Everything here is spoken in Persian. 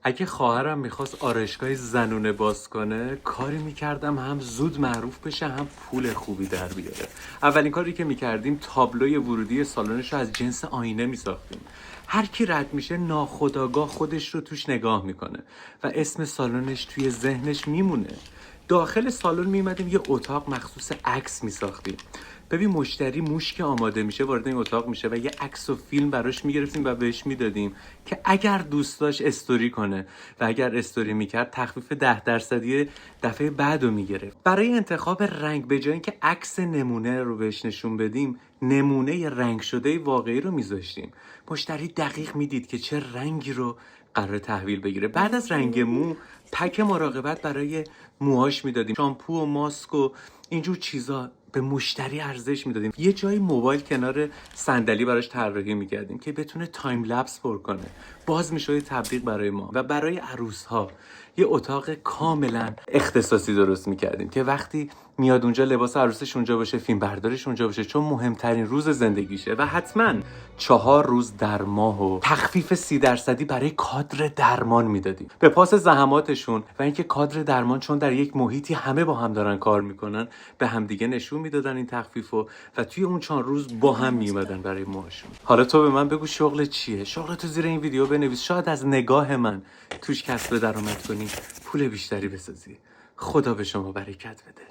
اگه خواهرم میخواست آرایشگاه زنونه باز کنه، کاری میکردم هم زود معروف بشه هم پول خوبی در بیاره. اولین کاری که میکردیم تابلوی ورودی سالنش رو از جنس آینه میساختیم. هر کی رد میشه ناخودآگاه خودش رو توش نگاه میکنه و اسم سالنش توی ذهنش میمونه. داخل سالن میمدیم یه اتاق مخصوص عکس میساختیم. ببین مشتری موش که آماده میشه وارد این اتاق میشه و یه عکس و فیلم براش میگرفتیم و بهش میدادیم که اگر دوست داشت استوری کنه و اگر استوری میکرد تخفیف 10% دفعه بعد رو میگرفت. برای انتخاب رنگ به جای اینکه عکس نمونه رو بهش نشون بدیم، نمونه رنگ شده واقعی رو میذاشتیم. مشتری دقیق میدید که چه رنگی رو قرار تحویل بگیره. بعد از رنگ مو پک مراقبت برای موهاش میدادیم، شامپو و ماسک و اینجور چیزا به مشتری ارزش میدادیم. یه جایی موبایل کنار صندلی براش طراحی میکردیم که بتونه تایم لپس پر کنه. باز میشد تبلیغ برای ما. و برای عروس ها یه اتاق کاملا اختصاصی درست میکردیم که وقتی میاد اونجا لباس عروسش اونجا باشه، فیلم بردارش اونجا باشه، چون مهمترین روز زندگیشه. و حتما 4 روز در ماه و تخفیف 30% برای کادر درمان میدادیم به پاس زحماتشون. و اینکه کادر درمان چون در یک محیطی همه با هم دارن کار میکنن، به هم دیگه نشون میدادن این تخفیفو و توی اون 4 روز با هم میومدن برای ماهشون. حالا تو به من بگو شغل چیه؟ شغل تو زیر این ویدیو بنویس، شاید از نگاه من توش کسب درآمد کنی، پول بیشتری بسازی. خدا به شما برکت بده.